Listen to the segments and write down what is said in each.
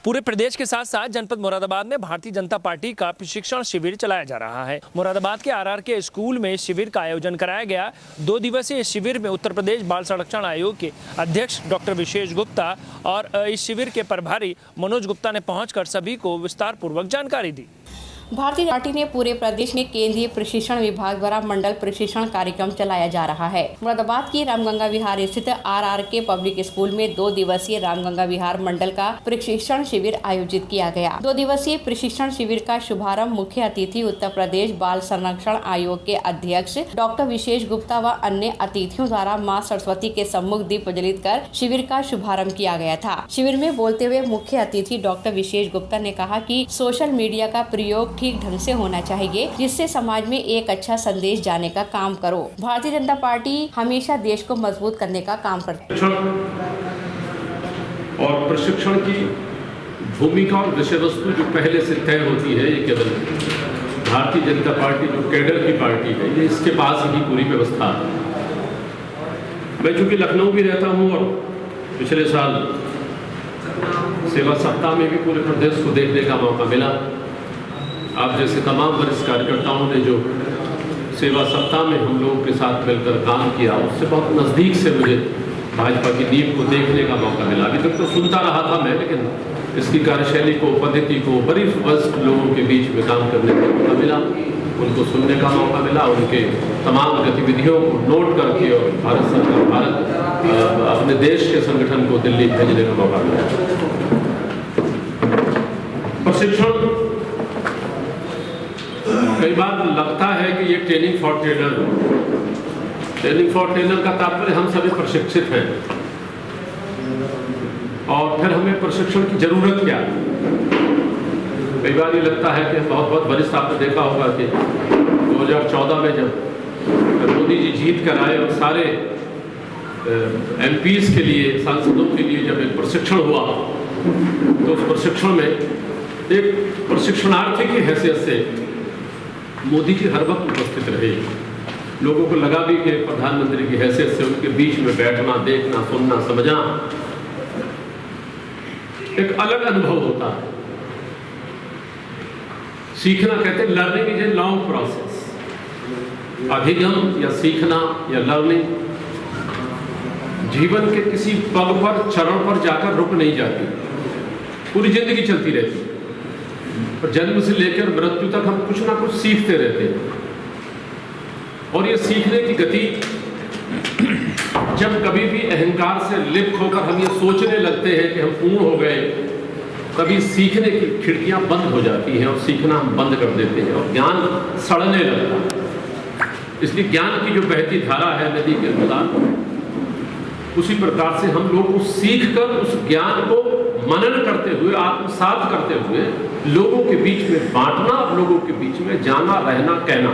पूरे प्रदेश के साथ साथ जनपद मुरादाबाद में भारतीय जनता पार्टी का प्रशिक्षण शिविर चलाया जा रहा है। मुरादाबाद के आरआरके स्कूल में शिविर का आयोजन कराया गया। 2 दिवसीय शिविर में उत्तर प्रदेश बाल संरक्षण आयोग के अध्यक्ष डॉक्टर विशेष गुप्ता और इस शिविर के प्रभारी मनोज गुप्ता ने पहुंचकर सभी को विस्तार पूर्वक जानकारी दी। भारतीय जनता पार्टी ने पूरे प्रदेश में केंद्रीय प्रशिक्षण विभाग द्वारा मंडल प्रशिक्षण कार्यक्रम चलाया जा रहा है। मुरादाबाद की रामगंगा विहार स्थित आरआरके पब्लिक स्कूल में 2 दिवसीय रामगंगा विहार मंडल का प्रशिक्षण शिविर आयोजित किया गया। 2 दिवसीय प्रशिक्षण शिविर का शुभारंभ मुख्य अतिथि उत्तर प्रदेश बाल संरक्षण आयोग के अध्यक्ष डॉक्टर विशेष गुप्ता व अन्य अतिथियों द्वारा माँ सरस्वती के सम्मुख दीप प्रज्वलित कर शिविर का शुभारंभ किया गया था। शिविर में बोलते हुए मुख्य अतिथि डॉक्टर विशेष गुप्ता ने कहा कि सोशल मीडिया का प्रयोग ठीक ढंग से होना चाहिए, जिससे समाज में एक अच्छा संदेश जाने का काम करो। भारतीय जनता पार्टी हमेशा देश को मजबूत करने का काम करती है। और प्रशिक्षण की भूमिका और विषय वस्तु जो पहले से तय होती है, ये केवल भारतीय जनता पार्टी जो कैडर की पार्टी है, ये इसके पास ही पूरी व्यवस्था है। मैं चूंकि लखनऊ भी रहता हूँ और पिछले साल सेवा सप्ताह में भी पूरे प्रदेश को देखने का मौका मिला। आप जैसे तमाम वरिष्ठ कार्यकर्ताओं ने जो सेवा सप्ताह में हम लोगों के साथ मिलकर काम किया, उससे बहुत नज़दीक से मुझे भाजपा की नींव को देखने का मौका मिला। अभी तक तो सुनता रहा था मैं, लेकिन इसकी कार्यशैली को, पद्धति को, बड़ी वरिष्ठ लोगों के बीच में काम करने का मौका मिला, उनको सुनने का मौका मिला, उनके तमाम गतिविधियों को नोट करके और भारत सरकार अपने देश के संगठन को दिल्ली भेजने का मौका मिला। प्रशिक्षण कई बार लगता है कि ये ट्रेनिंग फॉर ट्रेनर है। ट्रेनिंग फॉर ट्रेनर का तात्पर्य हम सभी प्रशिक्षित हैं और फिर हमें प्रशिक्षण की जरूरत क्या है। कई बार ये लगता है कि बहुत वरिष्ठ, आपने देखा होगा कि 2014 में जब मोदी जी जीत कर आए और सारे एमपीज के लिए, सांसदों के लिए जब एक प्रशिक्षण हुआ, तो उस प्रशिक्षण में एक प्रशिक्षणार्थी की हैसियत से मोदी जी हर वक्त उपस्थित रहे। लोगों को लगा भी कि प्रधानमंत्री की हैसियत से उनके बीच में बैठना, देखना, सुनना, समझना एक अलग अनुभव होता है। सीखना, कहते हैं learning is a long process. अभिगम या सीखना या लर्निंग जीवन के किसी पग पर, चरण पर जाकर रुक नहीं जाती, पूरी जिंदगी चलती रहती। और जन्म से लेकर मृत्यु तक हम कुछ ना कुछ सीखते रहते हैं। और ये सीखने की गति जब कभी भी अहंकार से लिप्त होकर हम ये सोचने लगते हैं कि हम पूर्ण हो गए, तभी सीखने की खिड़कियां बंद हो जाती हैं और सीखना हम बंद कर देते हैं और ज्ञान सड़ने लगता है। इसलिए ज्ञान की जो बहती धारा है नदी के अनुसार, उसी प्रकार से हम लोग को सीख कर उस ज्ञान को मनन करते हुए, आत्मसात करते हुए लोगों के बीच में बांटना, लोगों के बीच में जाना, रहना, कहना।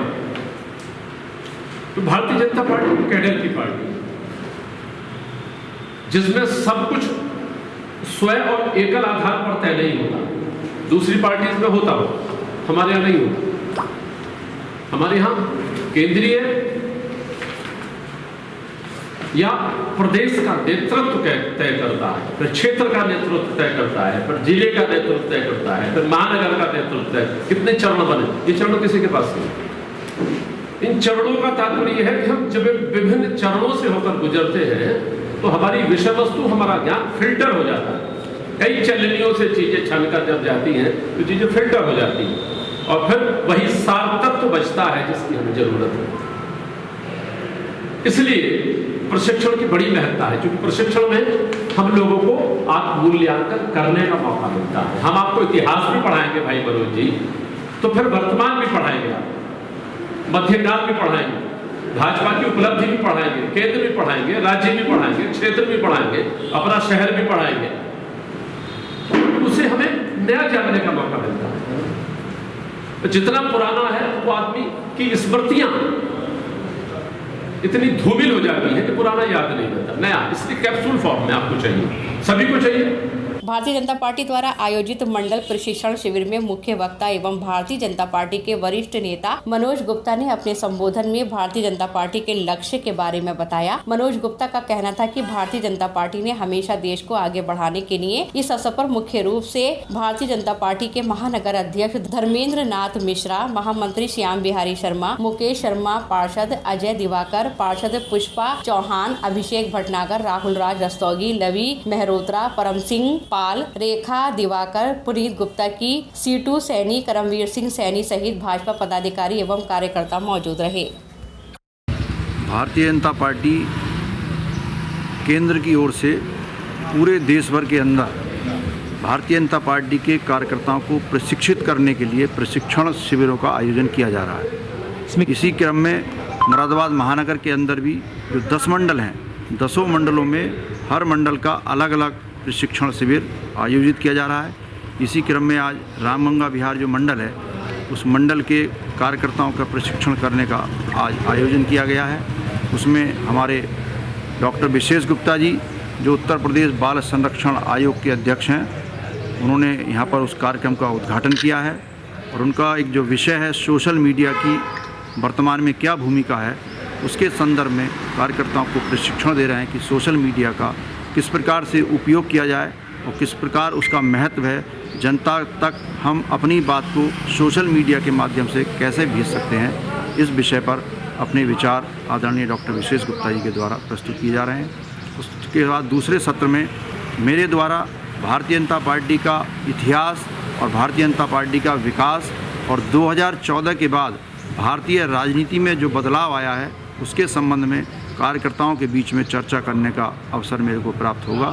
तो भारतीय जनता पार्टी कैडर की पार्टी, जिसमें सब कुछ स्वयं और एकल आधार पर तय नहीं होता। दूसरी पार्टी में होता हो, हमारे यहाँ नहीं होता। हमारे यहाँ केंद्रीय या प्रदेश का नेतृत्व तय करता है, फिर क्षेत्र का नेतृत्व तय करता है, फिर जिले का नेतृत्व तय करता है, फिर महानगर का नेतृत्व तय। कितने चरण बने, ये चरण किसी के पास नहीं। इन चरणों का तात्पर्य है कि हम जब विभिन्न चरणों से होकर गुजरते हैं तो हमारी विषय वस्तु, हमारा ज्ञान फिल्टर हो जाता है। कई चलनियों से चीजें छनकर जब जाती हैं तो चीजें फिल्टर हो जाती हैं और फिर वही सार तत्व बचता है जिसकी हमें जरूरत है। इसलिए प्रशिक्षण की बड़ी महत्ता है, क्योंकि प्रशिक्षण में हम लोगों को आत्ममूल्यांकन करने का मौका मिलता है। हम आपको इतिहास भी पढ़ाएंगे भाई मनोज जी, तो फिर वर्तमान भी पढ़ाएंगे, आप मध्यकाल भी पढ़ाएंगे, भाजपा की उपलब्धि भी पढ़ाएंगे, केंद्र भी पढ़ाएंगे, राज्य भी पढ़ाएंगे, क्षेत्र भी पढ़ाएंगे, अपना शहर भी पढ़ाएंगे। उससे हमें नया जानने का मौका मिलता है। तो जितना पुराना है वो आदमी की स्मृतियां इतनी धूमिल हो जाती है कि पुराना याद नहीं रहता, नया। इसलिए कैप्सूल फॉर्म में आपको चाहिए, सभी को चाहिए। भारतीय जनता पार्टी द्वारा आयोजित मंडल प्रशिक्षण शिविर में मुख्य वक्ता एवं भारतीय जनता पार्टी के वरिष्ठ नेता मनोज गुप्ता ने अपने संबोधन में भारतीय जनता पार्टी के लक्ष्य के बारे में बताया। मनोज गुप्ता का कहना था कि भारतीय जनता पार्टी ने हमेशा देश को आगे बढ़ाने के लिए इस अवसर पर मुख्य रूप से भारतीय जनता पार्टी के महानगर अध्यक्ष धर्मेंद्र नाथ मिश्रा, महामंत्री श्याम बिहारी शर्मा, मुकेश शर्मा, पार्षद अजय दिवाकर, पार्षद पुष्पा चौहान, अभिषेक भटनागर, राहुल राज रस्तोगी, लवी मेहरोत्रा, परम सिंह पाल, रेखा दिवाकर, पुनीत गुप्ता की, सीटू सैनी, करमवीर सिंह सैनी सहित भाजपा पदाधिकारी एवं कार्यकर्ता मौजूद रहे। भारतीय जनता पार्टी केंद्र की ओर से पूरे देश भर के अंदर भारतीय जनता पार्टी के कार्यकर्ताओं को प्रशिक्षित करने के लिए प्रशिक्षण शिविरों का आयोजन किया जा रहा है। इसी क्रम में मुरादाबाद महानगर के अंदर भी जो 10 मंडल हैं, 10 मंडलों में हर मंडल का अलग अलग प्रशिक्षण शिविर आयोजित किया जा रहा है। इसी क्रम में आज रामगंगा विहार जो मंडल है, उस मंडल के कार्यकर्ताओं का प्रशिक्षण करने का आज आयोजन किया गया है। उसमें हमारे डॉक्टर विशेष गुप्ता जी, जो उत्तर प्रदेश बाल संरक्षण आयोग के अध्यक्ष हैं, उन्होंने यहाँ पर उस कार्यक्रम का उद्घाटन किया है और उनका एक जो विषय है सोशल मीडिया की वर्तमान में क्या भूमिका है, उसके संदर्भ में कार्यकर्ताओं को प्रशिक्षण दे रहे हैं कि सोशल मीडिया का किस प्रकार से उपयोग किया जाए और किस प्रकार उसका महत्व है, जनता तक हम अपनी बात को सोशल मीडिया के माध्यम से कैसे भेज सकते हैं। इस विषय पर अपने विचार आदरणीय डॉक्टर विशेष गुप्ता जी के द्वारा प्रस्तुत किए जा रहे हैं। उसके बाद दूसरे सत्र में मेरे द्वारा भारतीय जनता पार्टी का इतिहास और भारतीय जनता पार्टी का विकास और 2014 के बाद भारतीय राजनीति में जो बदलाव आया है उसके संबंध में कार्यकर्ताओं के बीच में चर्चा करने का अवसर मेरे को प्राप्त होगा।